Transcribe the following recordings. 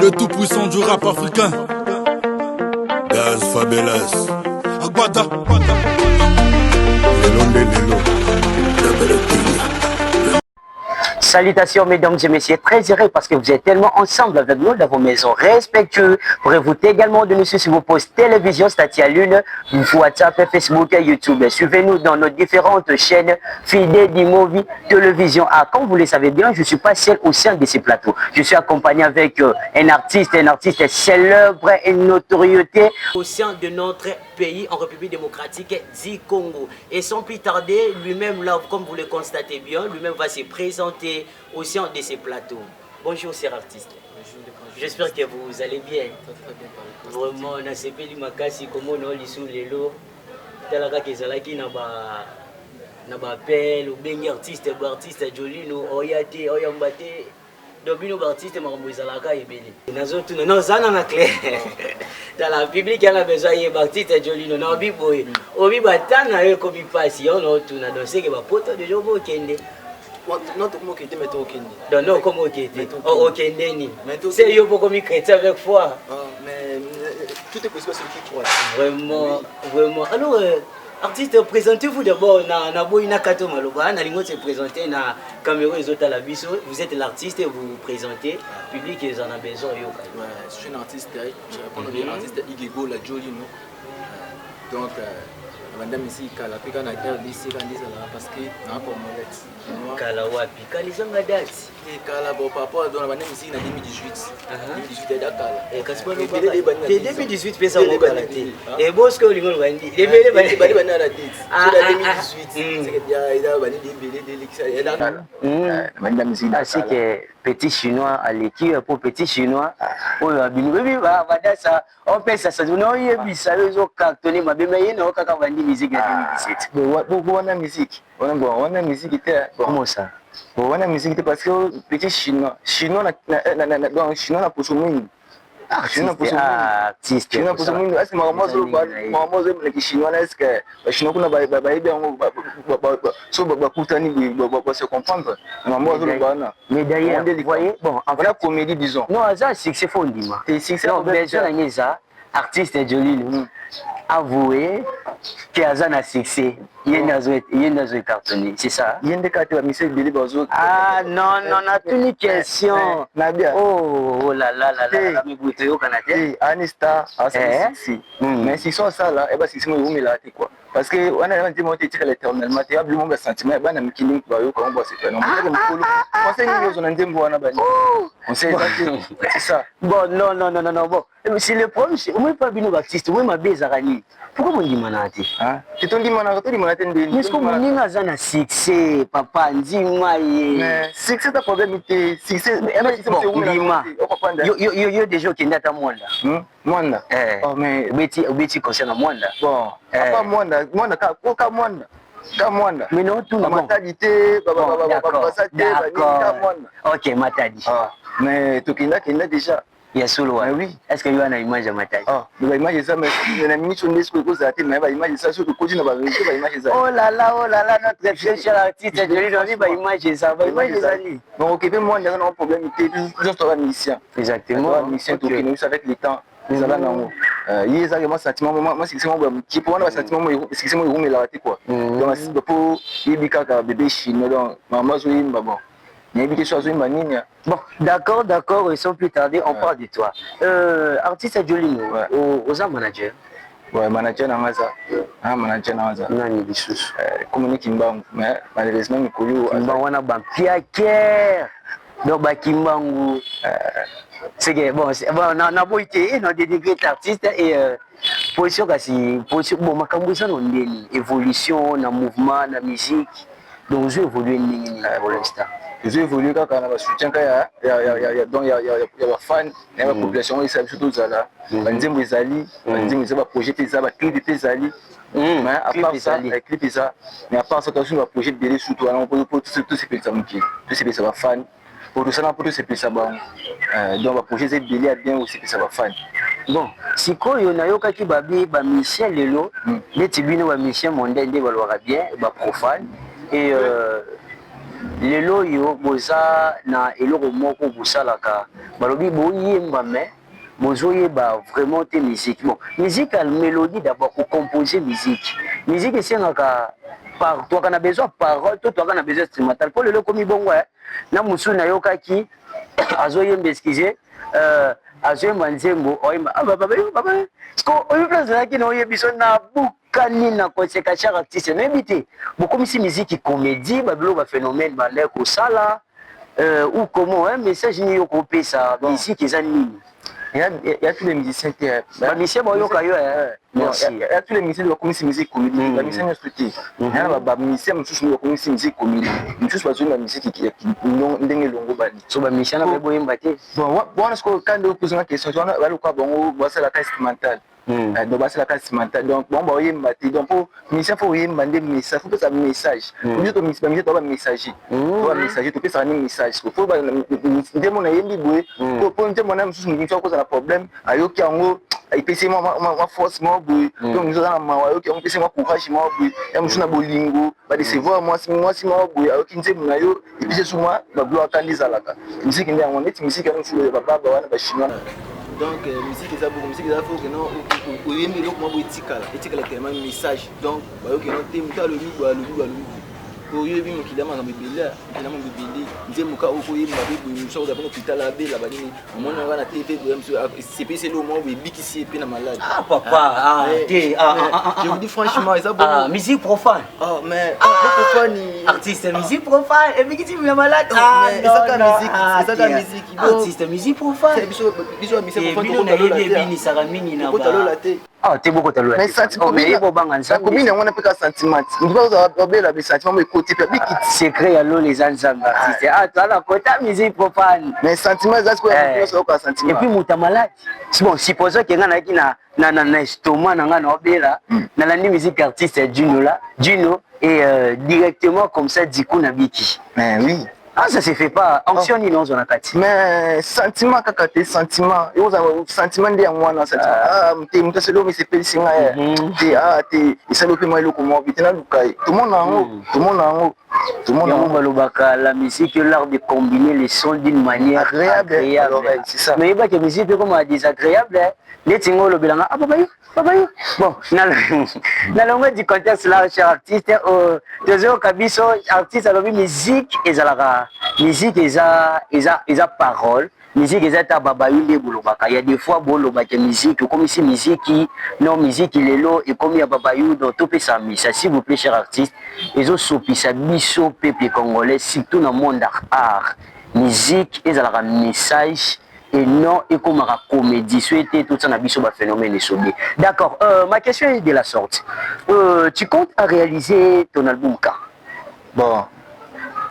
Le tout puissant du rap africain. Gaz Fabelas. Aguada. Salutations mesdames et messieurs, très heureux parce que vous êtes tellement ensemble avec nous dans vos maisons respectueux. Pourrez-vous également de nous suivre sur vos postes télévision, statut à lune, WhatsApp, Facebook et YouTube. Suivez-nous dans nos différentes chaînes fidèles d'Imovi Télévision. Ah, comme vous le savez bien, je ne suis pas seul au sein de ces plateaux. Je suis accompagné avec un artiste célèbre et notoriété au sein de notre pays en République démocratique du Congo. Et sans plus tarder, lui-même là, comme vous le constatez bien, lui-même va se présenter au sein de ces plateaux. Bonjour, cher artiste. J'espère que vous allez bien. Vraiment, on a sepeli makasi comme on a lisou lelo. Talaka kezalaki na ba appel ou bengi artiste Jolino oyate oyambate. Dobino artiste makambo ezalaka ebele. Nazotuna non zana na clair. Dans la public il y a besoin de artiste Jolino na biboye. Obi batana yo komi pasi on otuna donc c'est que ba poto de jobo kende. Non, comment quitter, mais toi, Kendi. Non, non, comment quitter. Oh, Kendi. C'est yo pour comme chrétien avec foi. Mais tout est possible celui qui croit. Vraiment, vraiment. Alors, artiste, présentez-vous d'abord. Na boina kato maloba. Na lingo se présenter na caméra et autres à la biso. Vous êtes l'artiste et vous vous présentez. Public ils en a besoin yo. Ouais, je suis un artiste. Je réponds bien artiste Igego la Jolino. Donc madame ici kala pika na RDC parce que na pour molette. Kala wapi kalizanga date et kala bon papa dans la madame ici na 2018 2018 dakala et kaspa no baba 2018 pesa mo kala te et boss ko lingo bandi lebele bali bana la date c'est 2018 c'est que il a bani lebele d'élection madame ici c'est que petit chinois à l'équipe pour petit chinois oyo abingobi ba badasa on fait ça non yebisa bezo cartonner mabema yena okaka bandi musique ya 2017 bon on a musique on a musique était comment ça bon on a musique parce que petit chinois na poso mingi chinois artiste chinois poso mingi asi mamozo le chinois est-ce que chinois kuna ba ibe so ba kutani ba se comprendre mamozo le bana mais d'ailleurs vous voyez bon en vrai comédie disons non ça c'est fondiment c'est succès non besoin na ça artiste Jolino avoué que Azana succès Yendazo cartonné c'est ça Yende kate monsieur Billy Bazo ah non non na une question oh là là mais goûter au Canada Anista si mais si sont ça là et bah si c'est moi là quoi parce que on a dit monter l'éternellement tu as oublié mon sentiment ba na mikili ba yo comment c'est fait non on sait nous on ndem bwana bani on sait c'est ça bon non bon si le problème c'est moi pas bino artiste moi ma bezarani pourquoi mon dimanati hein tu ton dimanati ndeni est-ce que mon ninga zana succès papa ndima ye mais succès ta problème c'est succès yo déjà qui ndata mwanda oh mais beti concerne mwanda bon papa mwanda ka mwanda mais non tout le monde matalité ok matadi mais tokinda déjà il y a solo oui est-ce que il y a une image de matadi mais image ça mais la minute on est ce que vous avez mais image ça surtout quand on va image ça oh là là notre très cher artiste Jolino va image ça donc OK moi il y a un problème juste la mission exactement mission tokinda avec le temps ils allaient nango ils avaient moi sentiment moi c'est moi qui pour moi sentiment moi c'est moi il la quoi donc c'est pour ibika ka bébé chinois donc maman zo yimba bon bon d'accord sans plus tarder on parle de toi artiste Jolino aux manager ouais manager nangaza manager nangaza nani bisusu communique mbangu mais malheureusement mikolo mbangu wana ba piaker donc ba kimbangu c'est que bon na boité non des degrés artistes et position kasi position bon makambo ça non ndeni évolution na mouvement na musique donc je évolue ndeni pour l'instant ils évoluent quand on a soutien quand il y a fan il y a population ils savent surtout ça là banzembo ezali banzembo ezaba projet ça ba clip ezali mais à part ça les clips ça mais à part ça aussi on va projet de surtout on peut tout ces personnes qui tout ces personnes fan pour tout ça pour tout ces personnes donc va projet c'est bien bien aussi que ça va fan bon sikoyo nayokaki babi ba Michel lelo neti bino ba Michel mondende balwaka bien ba profane et lelo yo boza na eloko moko bosalaka balobi boyemba mais bozoyeba vraiment te musique. Bon, musique à mélodie d'abord pour composer musique. Musique esengaka par toi qu'on a besoin parole, toi qu'on a besoin instrumental. Pour le comme bon ouais. Na musu na yokaki azoyemba excusez azoyemba nzembo oyemba baba ko oyemba zaki na oyebi so na bukani na konseka chaque artiste na ebité. Beaucoup si musique comédie bablo ba phénomène ba lek au sala ou comment un message ni yokopé ça musique ezani. Il y a tous les musiciens qui musiciens merci. Il y a tous les musiciens qui ont musique comédie. Les musiciens structurés. Il y a des musiciens qui ont musique comédie. Ils sont pas musique qui n'ont pas longo bani. So ba musiciens na bebo yembate. Bon, est-ce que quand on pose une question, on va le quoi bon, c'est la case mentale. Donc c'est la case mentale. Donc bon, bah yembate. Donc pour musicien faut yembate message, faut que ça message. Pour dire que musicien doit messager. Doit messager, tu peux ça un message. Faut ba ndemo na yembi boye. Pour ndemo na mususu ngi faut cause la problème. Ayoki ango ipesi ma force mo boye. Donc nous na mawa ayoki on pesi ma courage mo boye. Ya musu na bolingo, ba décevoir moi si mo boye ayoki ndemo na yo ipesi suma ba gloire kandiza laka. Musique ndi ango net musique ya musu ba baba wana ba chinois. Donc musique eza beaucoup musique eza faut que non oyembi eloko moko etikala tellement message donc bayoki no te mutu alobi alobi oyebi mokili ya makambo ebele nzembo ka okoyemba boye mosu akoza mpona hôpital abela banini omoni anga na tv boye mosu sepesi eloko moko boye ebikisi ye mpe na malade. Ah papa, je vous dis franchement eza bon musique profane. Oh mais profane artiste musique profane ebikisi na malade. Mais ezaka musique artiste musique profane biso musique profane to kotalala mingi na kotalala te. Ah, tu es beaucoup de mais sentiment ça combine on a pas sentiment on doit avoir des sentiments mais côté public secret à l'eau les ensemble artistes ah toi la côté musique profane mais sentiment ça c'est quoi sentiment et puis muta malade c'est bon supposons que ngana ki na estomac na ngana obela na la musique artiste Juno et directement comme ça Diku na biki mais oui. Ah, ça se fait pas. Anxion ni non, on a kati. Mais sentiment kakate sentiment. Yo za sentiment ndi yango na sentiment. Ah, mte selo mi sepeli singa ya. Te isalo pe moi loko mo bitena lukai. Tout le monde en haut. Balobaka la musique l'art de combiner les sons d'une manière agréable. C'est ça. Mais il y a des musiques comme désagréable. Les tingos le bilanga. Ah babayou. Bon, na longue du contexte là, cher artiste, deuxième kabiso artiste alors musique ezalaka musique eza parole musique eza ta babayou nde bolobaka. Il y a des fois bolobaka musique comme ici musique non musique lelo et comme il y a babayou dans tout peut ça ça s'il vous plaît cher artiste ezo sopisa biso peuple congolais surtout dans le monde art musique ezalaka message et non et comme la comédie souhaité tout ça n'a biso ba phénomène et sobé. D'accord, ma question est de la sorte. Tu comptes à réaliser ton album quand? Bon,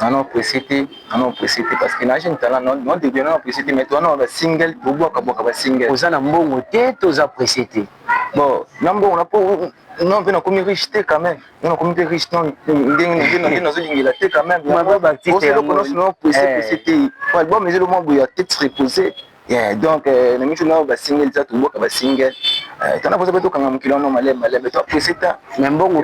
non précité parce que n'a jeune talent non de précité mais toi non single pour boka single. Oza na mbongo te toza précité. Bon, nambo on a pas non bien comme riche quand même. On a comme riche non ndenge nazo lingela te quand même. Ma baba artiste non précité. Album mais le moment où il y a tête reposée. Yeah, donc na mitu na ba single za tuboka ba single tana poza beto kanga mukilo no malema beto précédent même bon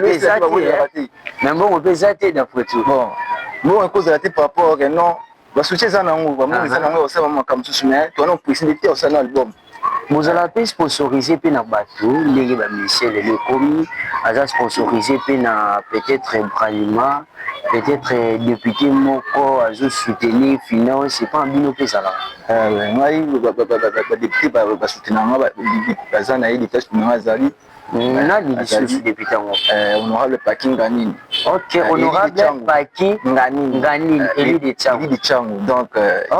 pesate d'après tout bon cause la par rapport non ba soutien za nango ba mo za nango ça va comme tout mais toi non précédent au salon album vous allez pas sponsoriser pe na bateau ndenge ba Michel le commis aza sponsoriser pe na peut-être Bralima peut-être député moko azo soutenir finance c'est pas un bino pe ça là ngai ba député ba soutenir nga ba za na yi député nga zali nani lisusu député ngo honorable Paki Nganini. OK, honorable Paki Nganini élu de Tchango. Donc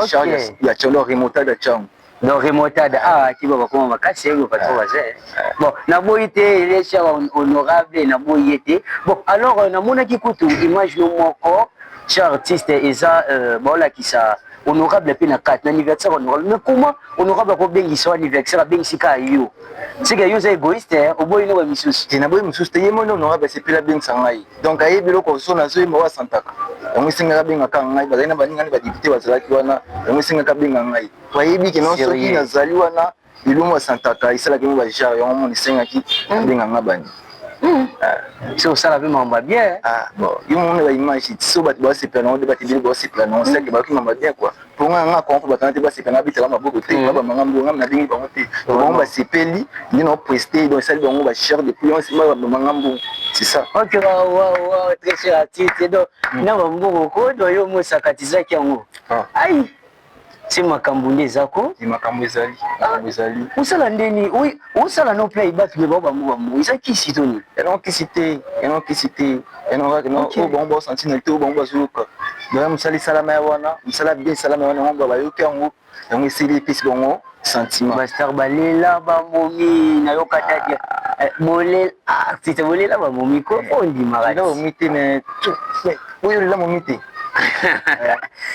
Charles il y a Cholo remontada Tchango. Donc remontada qui va comment makasi ngo pas trop bazé. Bon, na boité il est cher honorable na boyete. Bon, alors na mona ki kutu image no moko cher artiste eza bola ki sa honorable pe na 4 anniversaire honorable mais comment honorable ko bengi so anniversaire bengi sika yo c'est que yo c'est égoïste au boy no misusu tina boy misusu te yemo no honorable c'est pila bengi sangai donc ayi biloko so na zo mo wa santaka yango singa benga ka ngai bazina baninga ni ba député bazalaki wana yango singa ka benga ngai wayebi ke no soki na zali wana ilumo santaka isala ke mo ba jar yango mo ni singa ki benga ngabani C'est ça la vie m'a bien. Ah bon, il m'a dit image si on va se plaindre, on va te dire bon se plaindre, on sait que va qui m'a bien quoi. Pour moi on a compris va tenter se plaindre habiter là ma beaucoup très pas manga mbonga na dingi ba monter. On va se peli, ils n'ont presté donc ça on va chercher depuis on se va manga mbonga. C'est ça. OK wa très cher artiste donc na mbongo ko do yo musakatiza kyango. Aïe. C'est makambo ndezako. C'est makambo ezali. Usala ndeni, oui, usala no play back de baba mu. Isa ki sitoni. Non qui cité. Non bon bon sentinelle tout bon bon zuka. Donc musali salama wana, musala bien salama wana ngomba ba yoke yango. Donc essayer pis bongo sentiment. Bastar balela ba momi na yoka tadia. Bolela artiste bolela ba momi ko ondi marati. Là momite mais oui là momite.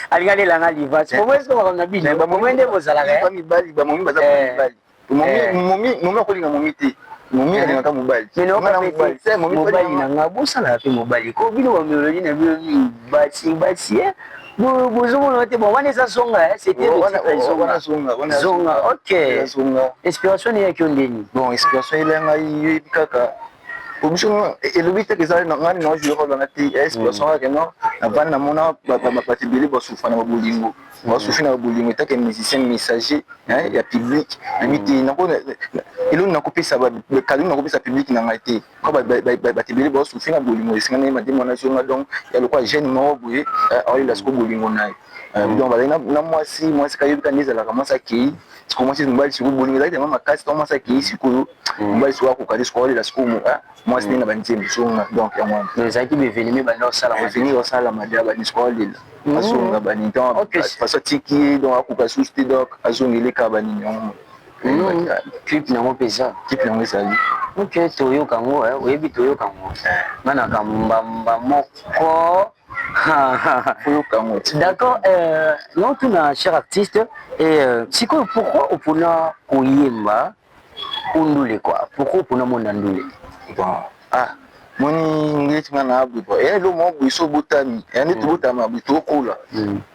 Alingali langa livas. Pour moi est-ce qu'on va bino? Ba momende bozala ka. Ba mibali, ba momi baza mibali. Momi akolinga momite. Momi alingaka mobali. Mino ka pete. Mobali na nga bosala pe mobali. Ko bino ba melodi na bino basi. Bonjour, bon, on est à Zonga, c'était Zonga, ok. Inspiration est qui on dit. Bon, inspiration est là, il y a pour nous, et le but est que ça, nous avons joué dans la télé. Inspiration est que nous avons na partie de l'île, souffrir na bolingo, souffrir na bolingo. Tant que musicien, messager, il y a public. Limité, et l'on a coupé ça, le cadeau n'a coupé sa public n'a été. Quand partie de l'île, souffrir na bolingo. Et c'est quand même a démonstration donc il y a le quoi jeune mort boué, il a ce que bolingo n'a. Donc voilà, moi c'est quand il y a la commence à qui. Comment c'est mobile sur bolingo là, ma casse commence à qui sur mobile sur quoi quand score la score moi c'est na banzembe donc moi les aki be venir ba no sala venir au sala madia ba score là asonga ba ni donc parce que tiki donc akuka souste donc azongele ka ba ni clip na mo pesa clip na mo sali OK toyo kango oyebi toyo kango mana kamba moko. D'accord, non tout na cher artiste et siko pourquoi opona koyemba ondule quoi pourquoi opona mondandule bon moni ngeti ngana abu et le mo biso botami et ne tobotama bito kola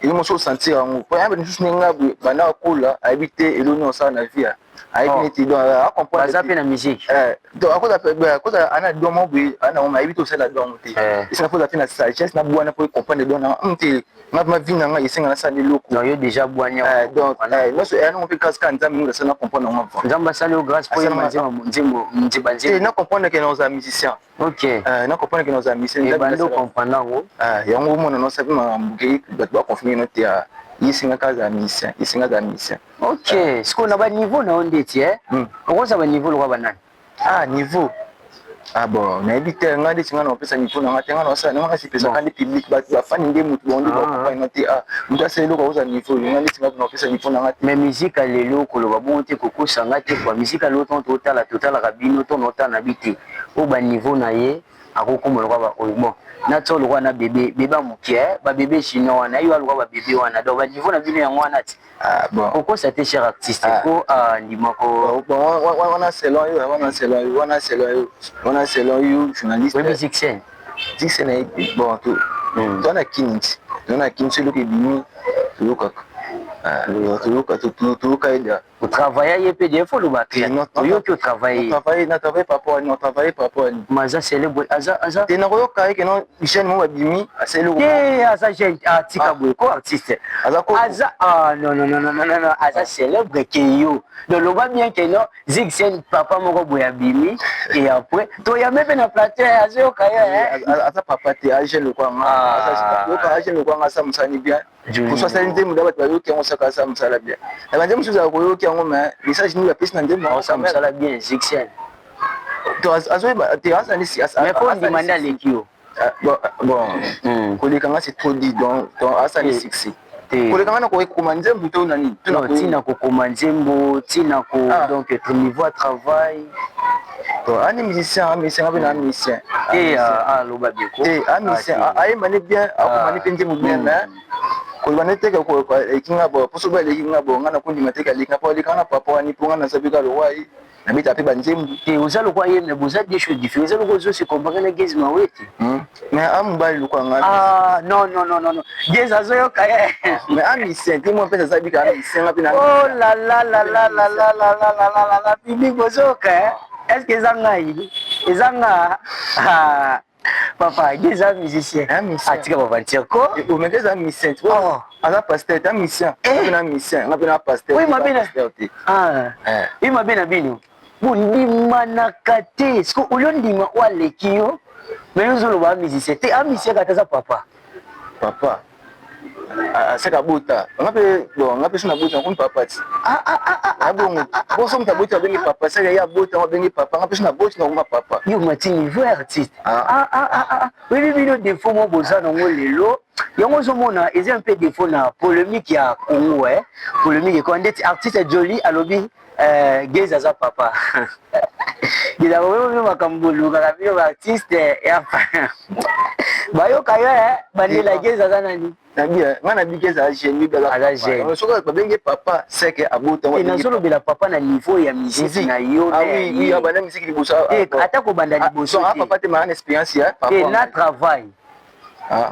et mo so sentir ngo po ya ben juste ngabu bana kola habiter et le non ça na vie aïe donc à comprendre ça fait la musique donc à cause ana domo bi ana on habite au la domo te et ça faut la finale sagesse na boana pour comprendre donc ma vie na nga isenga na sali loko non yo déjà boania donc non c'est on peut casque nzambe nous ça na comprendre on va nzamba sali au grâce pour nzembo et na comprendre que nous sommes musiciens OK na comprendre que nous sommes musiciens et bando comprendre ngo yango mona no sabi ma mbuke ba confirmer no te isinga kaza mission OK ce qu'on a ba niveau na ondeti on ça ba niveau le ba nani niveau bon na habite ngade singa na pesa niveau na ngatenga na sa na ngasi pesa kandi public ba fani nde mutu bondi ba ko na te mutu aselo ko za niveau ngade singa na pesa niveau na ngate mais musique lelo ko lo ba bonte ko ko sanga te kwa musique lo ton total rabino to nota na biti o ba niveau na ye akoko mo lo ba bon na to lo na bébé mukie ba bébé chinois na yo lo ba bébé wana do ba niveau na bino yango wana ti bon pourquoi ça te cher artiste ko ndima ko bon wana selon you journaliste oui Zixen bon tout on a kinti lo ke bimi lo kaka tu travailles PDF ou le bac yo que travailler papa maza célèbre aza te na koyo kai que non Michel mo babimi aselo aza jeune artiste ko artiste aza non aza célèbre que yo donc le va bien que non Zixen papa moko boya bimi et après to ya même na plateau aza kai aza papa te age le kwa age le kwa sa musani bien pour ça c'est ndemu d'abord ba yoki on saka sa musala bien na bande musu za koyoki ngo mais message ni la piste na ndemu on sa musala bien Zixen to azo ba te asa ni si asa mais pour demander l'équipe bon koleka nga c'est trop dit donc asa ni sexy koleka nga na ko nzembo to nani tina ko koma nzembo tina ko donc ton niveau à travail to ani musicien ngabena musicien lo ba bien ko musicien ay mane bien akomani penze mu bien mais ko baneteka ko ekinga bo poso ba lekinga bo ngana ko ndimateka lekinga po lekana papa wani ponga na sabika lo wai na bita pe banzembu uzalo kwa yeme buza des choses différentes uzalo ko zo se comprendre na gezi maweti mais ambali lo kwa ngana non gezi azo yo kaya mais musicien ti mo pesa sabika musicien ngapina oh la bibi bozo ka est-ce que ça ngai ezanga papa déjà musicien atika papa ntiko o mais qu'est-ce musicien oh ala pasteur ta musicien na musicien na bena pasteur oui mabena oui mabena bino bundimanaka te sko olondima waleki yo mais ozoloba musicien te musicien kataza papa seka buta ngape bon ngape sina buta ngom papa ti bongo boso mta buta bengi papa seka ya buta bengi papa ngape sina buta ngoma papa yo mati niveau artiste oui bino défaut mo boza nango lelo yango zomona eza un peu défaut na polémique ya Congo polémique ko ndeti artiste Joli alobi Geza za papa Geza wewe makambulu kaka bio artiste ya bayoka yo bandela Geza za nani nabia ngana bigeza génie bela ala soko babenge papa seke abuta wa ina solo bela papa na niveau ya musique na yo oui abana musique liboso ata ko banda liboso papa te ma expérience ya papa et na travail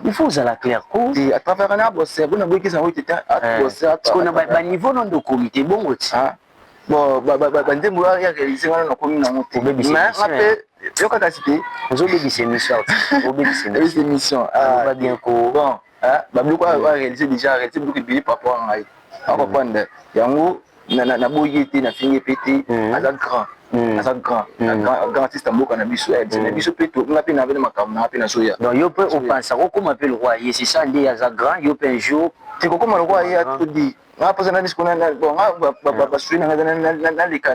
il faut ça la clair ko à travers na bosser bona boki ça oui tete à bosser parce qu'on a ba niveau non de comité bongo ti bon ndembo ya réaliser ngana na komi na moto mais après yo kaka cité ozo bebisa émission bebisa émission va bien ko bon babluko a réalisé déjà arrêté beaucoup de billes papa ngai a comprendre yango na boye te na fingi pété aza grand grand artiste mboka na biso na biso pe to ngapi na bena makambo na pe na soya donc yo pe o pensa ko comme appelle roi ye c'est ça ndi aza grand yo pe un jour te ko comme roi ye a tout dit nga posa na disco na bon ba suina na leka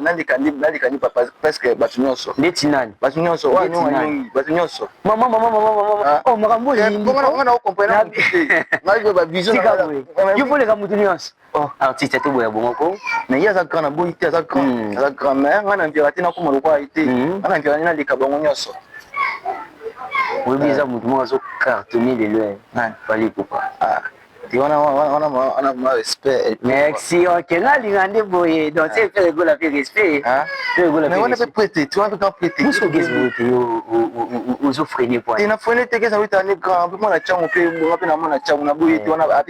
ni papa presque batu nyonso ndeti nani batu nyonso wa batu nyonso mama oh makambo yindi bongo na comprendre na ba vision yo faut les kamutu nyonso artiste te boya bongo ko mais ya za grand na boyi te za grand mère ngana mpira te na ko mo kwa ite ngana mpira na leka bongo nyonso oui biza mutu mo zo cartonner de loin fallait pourquoi on a respect. Merci, ok. Là, il y a un déboyé. Donc, c'est faire le respect. Mais on a fait prêter. Tu vois, quand prêter. Où sont les aux offrés pour il a fait que ça va être un grand. On a tchang, on a tchang, on a bouillé, on a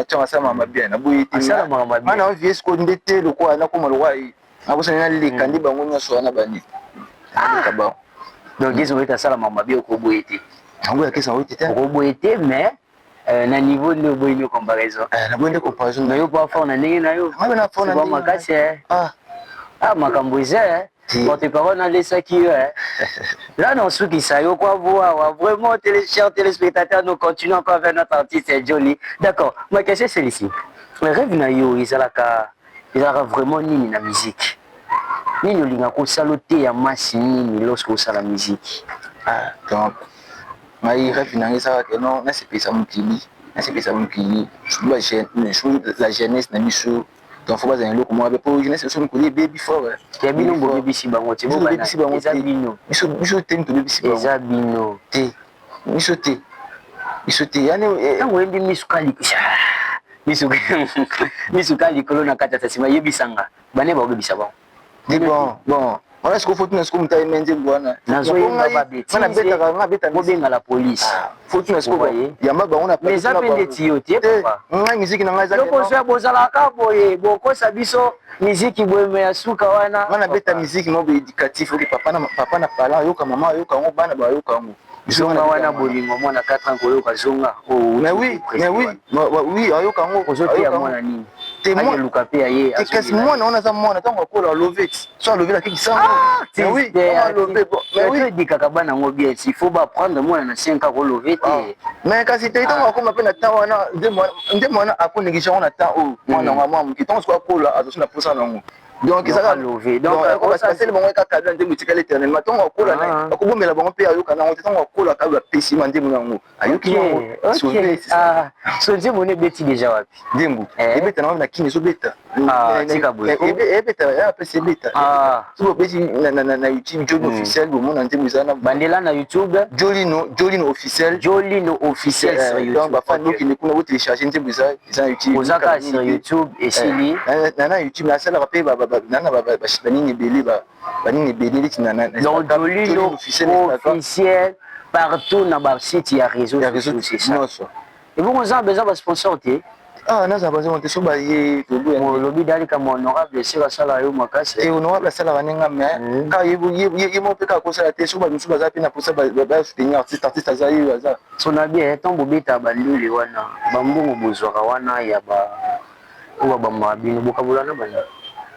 tchang, ça m'a bien. On a bouillé, ça m'a bien. On a vu ce qu'on était, le quoi, on a comme le roi. On a besoin d'aller les candidats, on a soit on a banni. Donc, ils ont été à ça, la maman bien au bouillé. On a qu'est-ce qu'on était. Au bouillé, mais. Na niveau de boyno comparaison na bonne comparaison na yo pa fa na ndenge na yo na fa na makasi makambo eza porte parole na lesaki yo là non suki ça yo quoi voir vraiment chers téléspectateurs nous continuons encore avec notre artiste Joli. D'accord, ma question c'est ici le rêve na yo izalaka vraiment nini na musique nini olinga ko saloter ya masi nini lorsque on sala musique donc mai rêve na ngisa que non na c'est pesa mukili la jeunesse na biso donc faut pas un look moi pour jeunesse so mukili baby fort ya bino bo baby si bango te bo bana eza bino biso te to baby si bango eza bino te biso te yani ngo endi misukali misukali kolona kata tasima yebisanga bane ba bebisa bango bon on est-ce qu'il faut que nous comme taille menze bwana na bobenga la police faut que nous voyez yamba ba on a mais ça pende tio te papa ngai musique na ngai za ko so bozala ka boye boko sabiso musique boye me asuka wana wana beta musique mo éducatif ok papa na pala yoka mama yoka ngo bana ba yoka ngo zonga wana bolingo mwana 4 ans ko yoka zonga mais oui yoka ngo kozotia mwana nini témoin luka pe aye qu'est-ce mwana on a ça mwana tango ko la lever soit lever la qui ça mais oui lever mais oui dikaka bana ngo bien il faut pas prendre mwana na 5 ans ko lever te mais kasi te tango ko mapena tawana nde mwana akonegisha on attend oh mwana mama mkitongo kwa kola azosuna posa nango donc ça va lever donc on va passer le bon ka kadra nde mutikala éternellement tango kola na akobomela bango pe ayoka nango tango kola ka ba pesima nde munango ayoki nango sauver so nje mone beti déjà wapi ndembu ebeta na kini so beta tika boy ebeta ya pesi beta so beti na YouTube Jolino officiel bo mona nde muzana bandela na YouTube Jolino officiel sur YouTube donc ba fan qui ne kuna vous télécharger nde muzana sur YouTube ozaka sur YouTube et sili na YouTube na sala pe nana banini belé banini belé na donc Jolino officiel partout dans le site il y a réseau sociaux et vous on a besoin de sponsor Ah, non, ça va pas se bailler. Mon lobby d'aller comme honorable, c'est la salle à eux, ma casse. Et honorable, ça la renga, mais quand il m'ont fait qu'à cause de la tête, sur nous sommes à peine pour ça, soutenir artiste à Zaï. Son habit est un bobé tabandu, les wana. Bambou, Bozora, wana, yaba. Ou à Bamba, bien, Bokabulana, bana.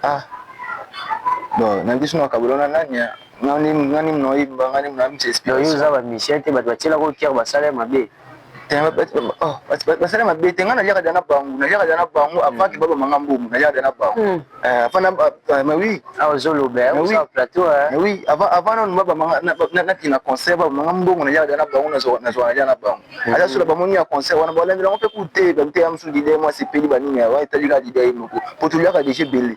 Ah, bon, n'a dit son Kabulana, Nania. Nani, Nani, j'espère. Yo, ça va, Michel, tu vas te la routière, va saler ma bé. Basala mabete nga nalia dana bangu nalia dana bangu avant que baba mangambo nalia dana bangu mais oui ah zolo ber ça plateau hein oui avant non baba manga na tina concert baba mangambo nalia dana bangu na zo nalia na bangu ala sula bamoni ya concert wana bola ndela on peut coûter ba te amsu dide moi c'est peli banini wa itali ga dide moko pour tout ka déjà belé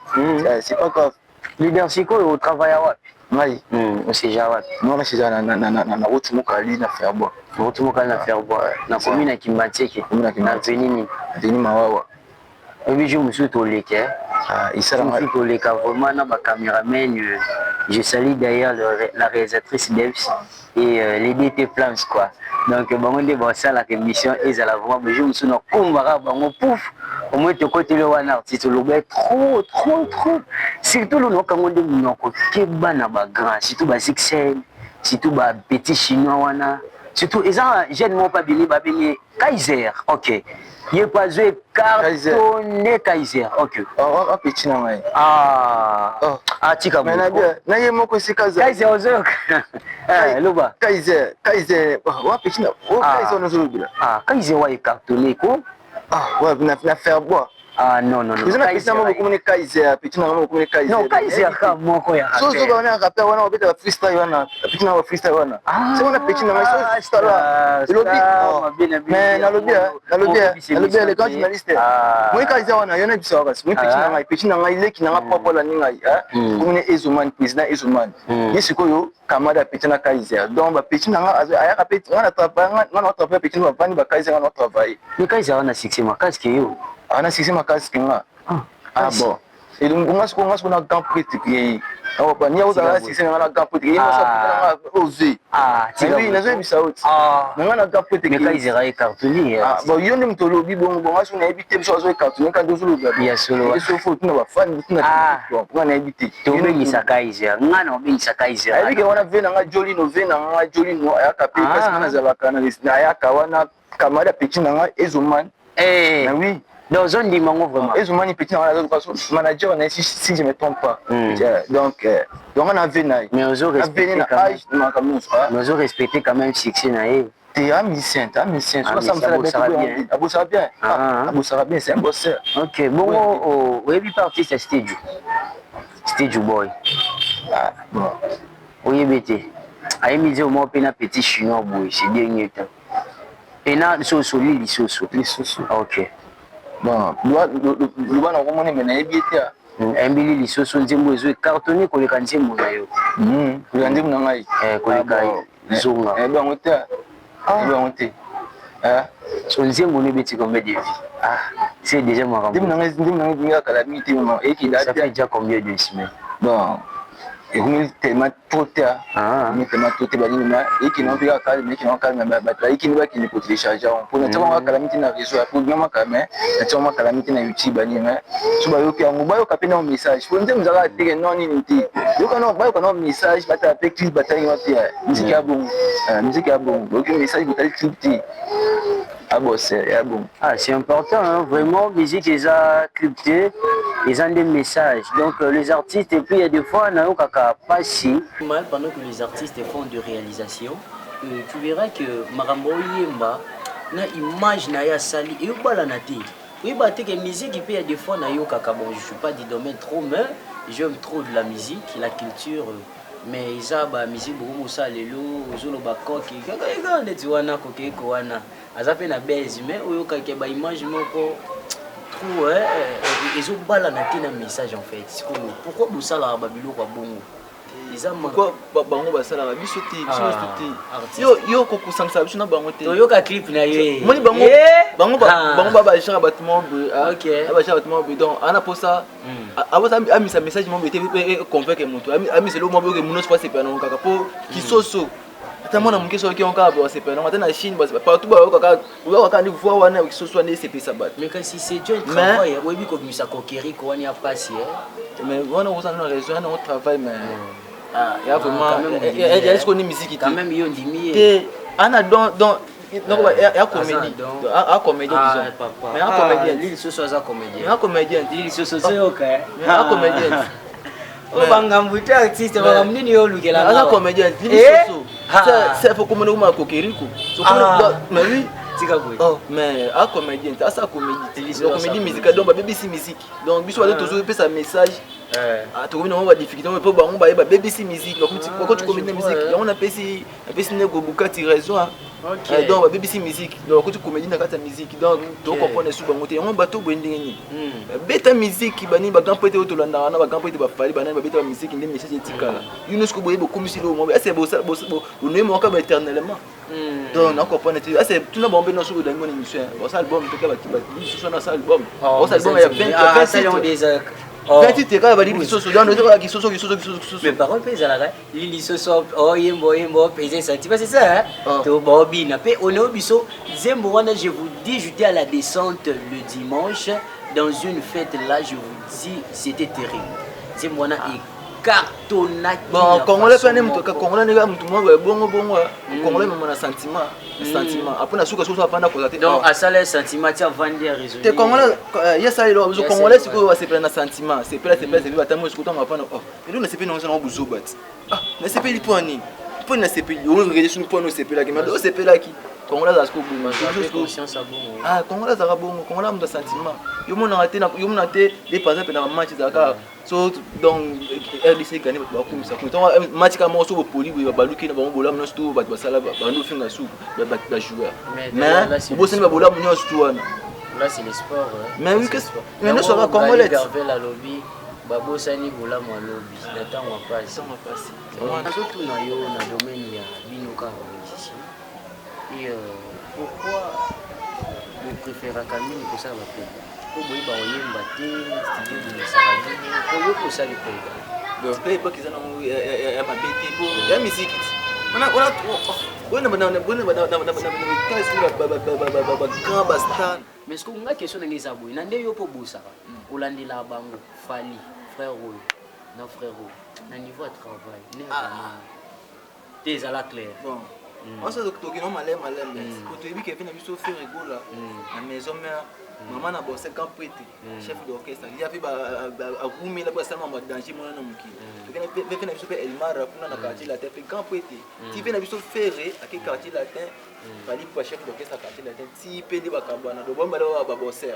c'est pas grave leader siko au travail à wapi ngai c'est jawa non na c'est na route mokali na faire bois route mokali na faire bois na commune ya Kimateke na venini mawawa et puis je me suis tolé il sera tolé vraiment na ba cameraman je salue d'ailleurs la réalisatrice Debs et les DT plans quoi donc bango de ba ça la émission et ça la vraiment je me suis na kombara bango pouf au moins te côté le wana artiste le gars trop surtout le nom quand on dit monoko keba na ba grand surtout ba succès surtout ba petit chinois wana surtout ils ont jeune mon pas béni ba béni Kaiser OK il pas joué cartonné Kaiser OK oh petit na mai ah tika mais na ye moko si Kaiser ozok loba Kaiser wa petit na Kaiser no zo bila Kaiser wa cartonné ko ouais na faire bois non vous avez petit na moko Kaiser petit na moko Kaiser non Kaiser ka moko ya so ba na rapper wana obeta freestyle wana petit na freestyle wana c'est wana petit na mai so stala lobby mais na lobby les grands journalistes moi Kaiser wana yona biso kasi moi petit na ngai leki na papa la ningai comme Ezoman président Ezoman yesikoyo kamada petit na Kaiser donc ba petit na nga ayaka petit na travail na travail petit na vandi ba Kaiser na travail ni Kaiser wana succès makasi ke yo ana sisi makasi kinga bon et donc on a na grand prix qui on va ni oza sisi na grand prix qui na ozi oui na zo bisa oti na grand prix qui Kaiser ay cartonné bon yo ndi mtolo bi bon asu na ebite biso zo cartonné quand zo lo bien solo so faut na ba fan na na ebite to bi sa Kaiser ngana obi sa Kaiser ay bi wana vena nga joli no ayaka pe parce que na zalaka na ayaka wana kamada petit na nga Ezoman oui dans un dimanche vraiment Ezoman petit na la manager on si je me trompe pas donc on a venu mais on a respecté quand même succès na t'es un musicien ça me fait bien c'est un bosseur OK bon oui parti c'est stage boy bon oui bête ay misé au moins pena petit chinois boy c'est dernier temps pena solili soso OK bon le bana ko moni mena ebita embili lisoso nzembo ezo cartonné koleka nzembo na yo koleka nzembo na ngai koleka zonga bango te so nzembo ne beti combien de vie c'est déjà marrant nzembo na ngai calamité maman et qui date ça fait déjà combien de semaines bon et comme tellement trop tard banini ma et qui n'ont pas calme qui n'ont calme et qui ne va qui ne peut télécharger pour ne pas calamité na réseau pour non calme na toma calamité na YouTube banini mais so ba yo ki amu ba yo kapena un message pour nzembo zaka teke non ni nti yo kana ba yo kana message ba ta pe clip ba ta yo pia musique ya bon aucun message ba ta clip ti bon. C'est important, hein, vraiment, musique, ils ont crypté, ils ont des messages. Donc, les artistes, et puis, il y a des fois, on a pas si. Pendant que les artistes font de réalisation, tu verras que Marambo Yemba, na image na ya sali, et voilà na tête. Oui, bah, tu que musique, et puis, il y a des fois, on a yo kaka, bon, je suis pas du domaine trop, mais j'aime trop de la musique, la culture. Mais ils ont la musique, beaucoup ça, les lots, zolo bakoki, regardez, tu vois, na koke, koana. Azape na base mais oyo ka ke ba image moko trop ils ont bala na tina message en fait pourquoi vous ça la babilo kwa bongo ils ont pourquoi bango ba sala ba biso te yo ko kusangisa biso na bango te yo ka clip na yo moni bango ba shara bâtiment OK ba shara bâtiment donc ana pour ça abo amisa message mo bete convaincre moto amisa le mo bo ke muno soit c'est pas non kaka po kisoso tellement na mkeso qui on ka ba c'est pas non na Chine partout ba ka ni voir wana qui soit né c'est ça bat mais quand si c'est Dieu travail oui bi comme ça conquérir quoi ni a passé mais on a raison on travaille mais ah il y a vraiment il y a ce qu'on est musique quand même yo ndimi ana dans non ya comédie a comédie disons mais a comédien l'île soso za comédien a comédien l'île soso c'est OK a comédien o bangambuta artiste bangamnini yo lukela a comédien l'île soso c'est faut comme nous conquérir ko so mais oui oh mais a comédien ça comédie musicale donc BBC musique donc biso va toujours passer message tu vois on va difficulté on peut ba BBC musique donc quand tu comédie musique on a pesi nego bukati raison OK donc BBC musique donc quand tu comédie na kata musique donc tu comprendre sous bango te on bato bwendengeni beta musique bani ba grand poète otolanda na ba grand poète ba fali bana ba beta musique ndé message etikala UNESCO boye beaucoup misilo mo c'est beau on ne manque pas éternellement donc on comprend c'est tout na bombe no sur dans mon émission ça album to ka ba sur na ça album ça album il y a 20 des heures 28 teka ba li soso dans le kisoso mais par contre pesa la li soso oh yembo pesa ça tu vois c'est ça hein to bobina pe ono biso zembo wana je vous dis j'étais à la descente le dimanche dans une fête là je vous dis c'était terrible zembo wana cartonnage bon congolais pas nem to congolais ne ga mutu mo bongo congolais même na sentiment après na suka soso apanda ko donc à ça les sentiments tu as vendu à raisonner te congolais ya ça le congolais siko va se prendre na sentiment c'est va tamo siko to apanda oh et nous ne sepeli non buzo bat ne sepeli poni na sepeli on regarde sur poni sepeli qui mais on sepeli qui congolais za siko buma conscience à bon congolais za bon congolais mu sentiment yo mona raté na yo mona te des par exemple na match za ka so donc RDC gagné ba ko misa ko to match ka mo so bo poli ba baluki na ba bola mo sto ba sala ba no finga su ba joueur mais bo sene ba bola mo nyo sto wana là c'est le sport mais oui que mais ne sera congolais la lobby babo sani bola mo lobby na tango passe surtout na yo na domaine ya binoka musicien et pourquoi vous préférez Camille pour ça va faire pour moi ba oyemba te studio de Sarani pour yo pour ça le président donc pas qu'ils ont ya mabete pour ya musique on a grand bastan mais ce qu'on a question na les aboué na nde yo po bosaka olandela bango fali frère Roy non frère Roy na niveau de travail ne vraiment des à la claire bon on se docteur qui non malem pour te dire que fait na biso faire rigola na maison mère maman na bossé quand prêté chef d'orchestre il y avait ba roumi la bossa maman danger mon na muki to fait na biso pe Elmar kuna na quartier latin fait quand prêté ti fait na biso ferré à quel quartier latin fali pour chef d'orchestre quartier latin ti pe de bakabana do bomba ba bosser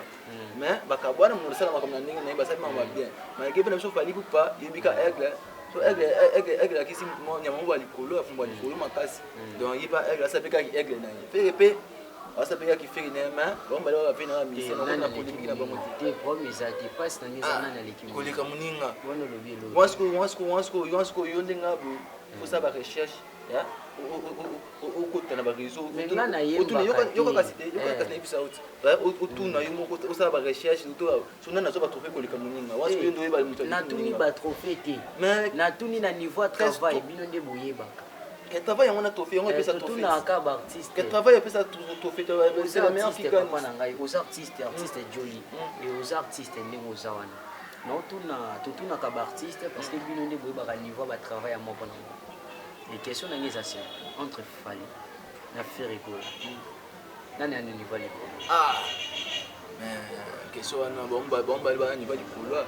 mais bakabana mon sala comme na ninga na ba ça maman bien mais que fait na biso fali pour pas yebika aigle so aigle akisi mo nyamo ba likolo afumba likolo makasi donc il va aigle ça pe ka aigle na fait pe ça peut qui fait une main bon bah là va venir mission na polémique na bango te promis ça te passe na mise na l'équipe ko leka muninga wana lobi lo wasko yo ndenga bo faut ça ba recherche ya o kota na ba réseau yo ka cité yo ka cité bisa out o tuna yo moko o ça ba recherche to so na zo ba trouver ko leka muninga wasko yo ndo ba mutu na tuni ba trophée te na tuni na niveau travail bino nde boyeba que travail on a tout fait on peut ça tout fait na ka artiste que travail peut ça tout fait c'est la meilleure qui gagne aux artistes joli et aux artistes ndenge ozawana non tout na ka artiste parce que bino nde boyeba ka niveau ba travail à mon bon les questions na ngeza c'est entre Fali na Ferrigo nani ani niveau les mais question na bomba ba ni ba likolo ba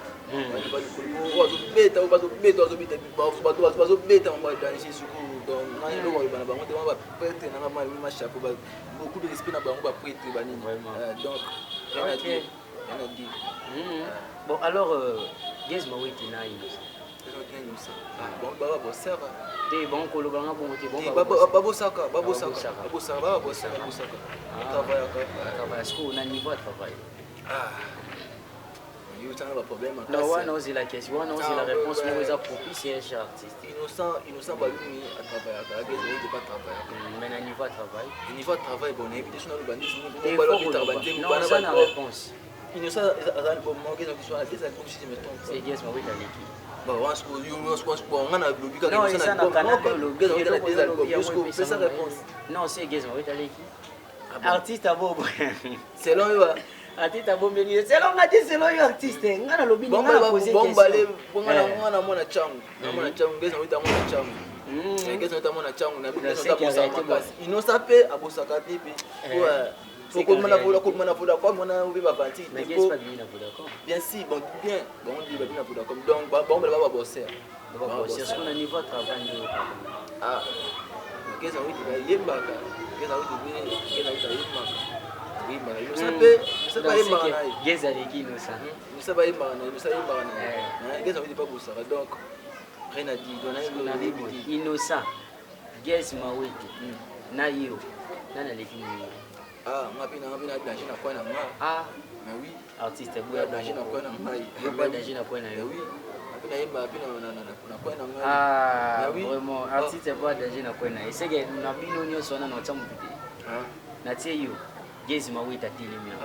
likolo o zo beta mba danger suku donc na yo ba bana bango te ba prêtre na ba ma chapeau ba beaucoup de respect na bango ba prêtre ba nini donc rien à dire bon alors Gez Maweti na yi bon ba bosser te bon kolo banga bon te bon babo saka travail est-ce qu'on a niveau de travail il y a un problème non ouais non c'est la question non c'est la réponse mais vous a propice c'est un artiste innocent balumi à travailler à Gez il pas travailler mais na niveau de travail bon invitation na bandit non ça na réponse innocent azali pour moi Gez qui soit à Gez comme si je me trompe c'est Gez Maweti à l'équipe Non, c'est Gazma, oui, t'as l'équipe. Artiste à Bobo. C'est long, oui. Artiste à Bobo, c'est long, c'est long, artiste. On a le lobby, on a posé question. On a mon chang. On a chang, Gazma, oui, t'as mon chang. Gazma, t'as mon chang. On a mis ils n'ont pas fait à Bosakati. Faut qu'on m'en a voulu, comme on a ouvert ma partie. Mais qu'est-ce pas bien à Vodacom? Bien si, bon, bien. Bon, on dit bien à Vodacom. Donc, bon, on va bosser. C'est ce qu'on a niveau de travail. Ah, qu'est-ce que ça veut dire? Qu'est-ce que ça veut dire? Oui, mais nous savons pas. Qu'est-ce que qui nous ça? Nous savons pas. Nous savons pas. Qu'est-ce que ça veut dire pas pour ça? Donc, rien à dire. Innocent. Qu'est-ce que Mawiti? Naïo. Nana l'équipe. Ah, on a bien danger na quoi na moi. Ah, mais oui. Artiste boya danger na quoi na moi. Boya danger na quoi na yo. Oui. Apina yemba apina na quoi na moi. Ah, vraiment artiste boya danger na quoi na. C'est que na bino nyonso na tsamu pite. Ah. Na tie yo. Gezi Mawita tilimia.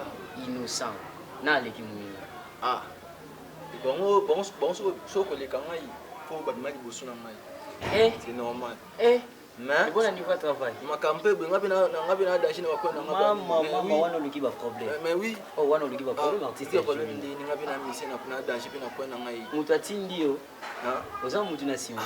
Innocent. Na l'équipe. Ah. Bon so ko le kangai. Faut ba mali bosu na mai. C'est normal. Mais bon niveau de travail. Ma campagne ngapina dashi na kwenda mama wana lukiba problème. Mais oui. Oh wana lukiba problème artiste. Problème ndi ngapina mise na kuna dashi pina kwenda ngai. Mutu atindi yo. Ah. Oza mutu na sima.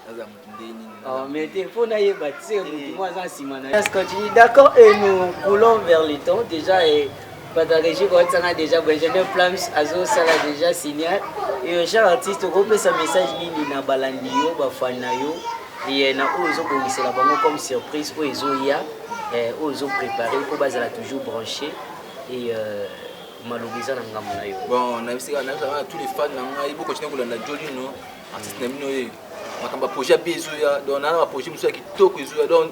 Aza mutu ndeni. Oh mais t'es faut na yeba tse mutu moi za sima na. Est-ce que tu dis d'accord et nous coulons vers le temps déjà et Patarégie quand ça a déjà Benjamin Plams azo ça l'a déjà signé et cher artiste groupe sa message nini na balandio ba fana yo. Et na ozo bongisela bango comme surprise ozo ya ozo préparé ko bazala toujours branché et malobisa na ngambo na yo. Bon na bisika na tous les fans na ngai boko chine kolanda Jolino artiste na mino ye makamba projet bezo ya donc na projet muso ya kitoko ezo ya donc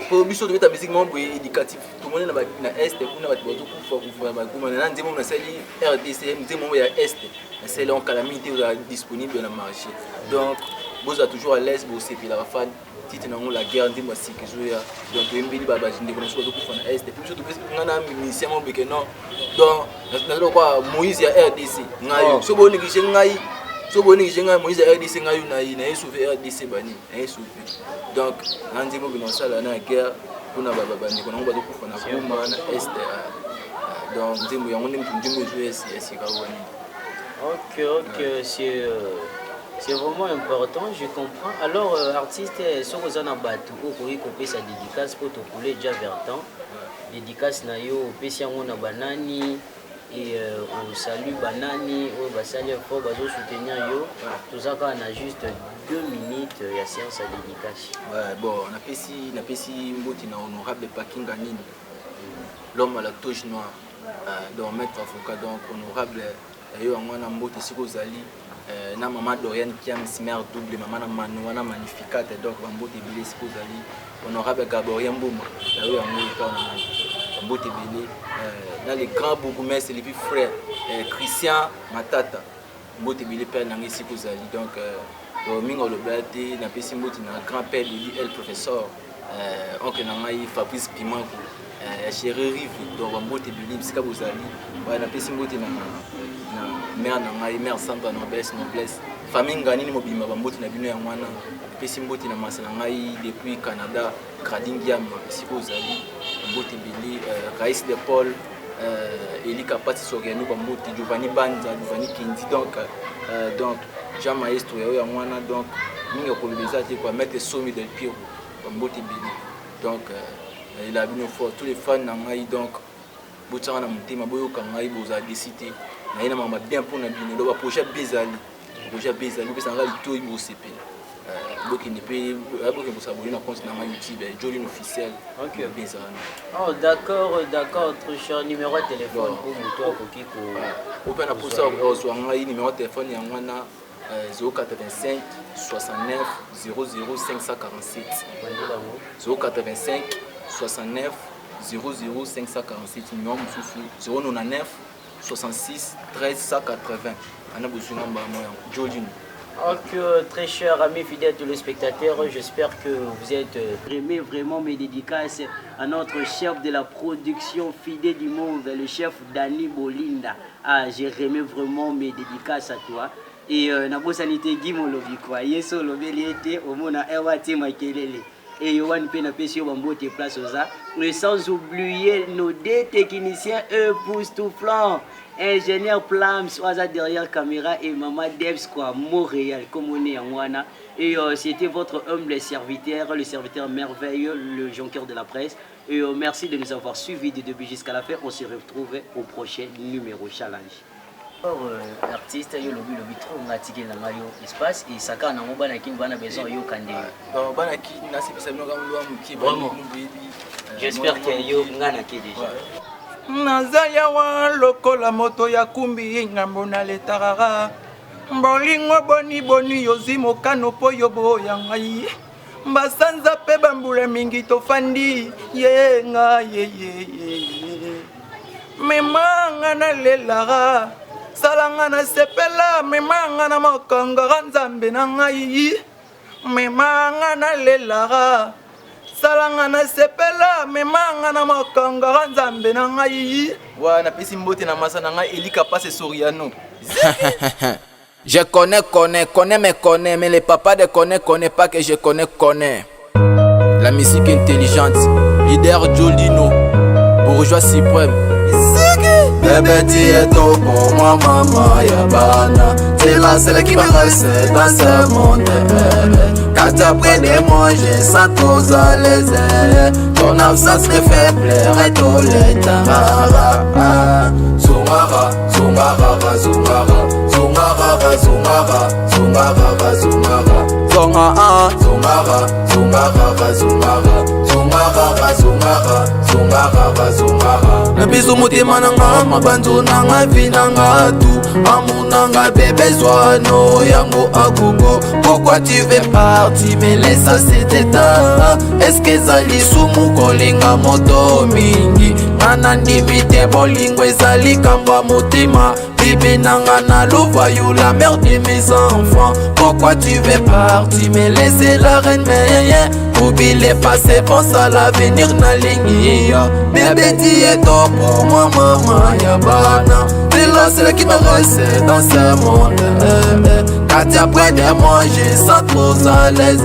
pour biso de mettre musique membre éducatif tout le monde na est pour na bato kufa ba kuma na nzemo na sali RDC nzemo ya est c'est là en calamité disponible dans le marché donc vous êtes toujours à l'aise pour ces la fan tite na la guerre ndi masiki zoya donc embili baba jinde kono so ko fana est puis surtout ngana musicien mo beke non donc na quoi Moïse ya RDC ngayo so boni ki ngai so boni ki ngai Moïse ya RDC ngayo na sauver RDC bani na sauver donc ngandi mo bino sala na guerre kuna baba bandi kono ba ko fana kuma na est donc ndimbo yango ndimbo zo esi ka woni. OK, c'est vraiment important, je comprends. Alors, artiste, ce que vous en avez, vous pouvez couper sa dédicace pour te couler déjà vers temps. Dédicace na yo, on a banani et on salue banani, on va saluer fort, on va soutenir yo. Tout ça quand on a juste 2 minutes, il y a séance à dédicace. Ouais, bon, on a fait mboti na honorable Paking Ganini, l'homme à la touche noire, donc maître avocat, donc honorable yo on a mboti sikozali. Na maman Dorian qui a mis mère double maman na manuana magnificat donc bambote belé sikozali honorable Gaborien Mbouma là où on est bambote belé dans les grands bourgmestres les plus frères Christian Matata bambote belé père nangi sikozali donc mingo le bate na pesi mboti na grand père de el professeur oncle nangai Fabrice Pimanko chéri rive donc bambote belé bisika bozali na pesi mboti na mère nangai mère santa noblesse famille ngani ni mobima bamboti na bino ya mwana pesi mboti na masala ngai depuis Canada Gradingiam sikozali mboti bili Raïs de Paul Elika Pati Soriano bamboti Giovanni Banza Giovanni Kindi donc Jean Maestro ya mwana donc minga kolobeza te quoi mettre Somi del Piro bamboti bili donc il a bien fort tous les fans nangai donc botanga na mutema boyoka ngai boza décider na ina mama bien pour na bino do ba projet bezali pesa ngai to ibo CP boki ne pe aboki pour s'abonner na compte na YouTube Jolin officiel. OK bezali. Oh d'accord très cher numéro de téléphone pour moto kokiko open na posa ozo ngai numéro de téléphone ya ngwana 085 69 00 547 085 69 00 547 numéro mususu 099 66 13 180. Ok, très cher ami fidèle téléspectateur, j'espère que vous êtes aimé vraiment mes dédicaces à notre chef de la production fidèle du monde, le chef Danny Bolinda. Ah, j'ai aimé vraiment mes dédicaces à toi. Et na bosalité Guimo lobi quoi. Yeso lobi liete au mona Ewati Makelele. Et Yohan Pena Pesio Bambote place aux arts. Et sans oublier nos deux techniciens époustouflants. Ingénieur Plams, Oaza derrière caméra et Maman Debs quoi, Montréal, comme on est en Wana. Et c'était votre humble serviteur, le serviteur merveilleux, le jonqueur de la presse. Et merci de nous avoir suivis du début jusqu'à la fin. On se retrouve au prochain numéro challenge. Artiste yo lobi trop ngati na Mario espace et saka na mo bana kin bana besoin yo kande bana ki na sepisa bino ka mlo amuki j'espère que yo ngana ki déjà nazaya wa lokola moto ya kumbi ngambo na letarara bolingo boni yozi mokano po yo boya ngai mbasanza pe bambula mingi tofandi ye ngai ye memanga na lelara salanga na sepela memanga na makanga nzambe na ngai memanga na lelara salanga na sepela memanga na makanga nzambe na ngai wa na pesi mbote na masa na ngai elika passe Soriano. Je connais, mais les papas de connaît pas que je connais. La musique intelligente, leader Jolino, bourgeois suprême. Bébé, tu es trop pour moi, maman, yabana. C'est la seule qui me reste dans ce monde. Quand tu as pris de manger, sans trop à l'aise. Ton absence me fait pleurer tout le temps. Zumara, Zumara, Zumara, Zumara, Zumara, Zumara, Zumara. Zonga Zumara, Zumara, Zumara, Zumara, Zumara, Zumara, Zumara. Le bisou moutima nanga, mabanzo nanga, vinanga tout. Amour nanga, bébé zoano, yango agogo. Pourquoi tu veux partir, mais laisse ça c'était ta. Est-ce que zali sumu kolinga moto mingi? Anandi mite bolingo ezali kamba motima. Bibi nanga na louvaillou, la mère de mes enfants. Pourquoi tu veux partir, mais laisser la reine meilleure? Oublie les passés, pense à l'avenir na lingi. Bébé tu es top pour moi, maman yabana. C'est la seule qui me reste dans ce monde. Quand tu as près de manger, sans trop à l'aise.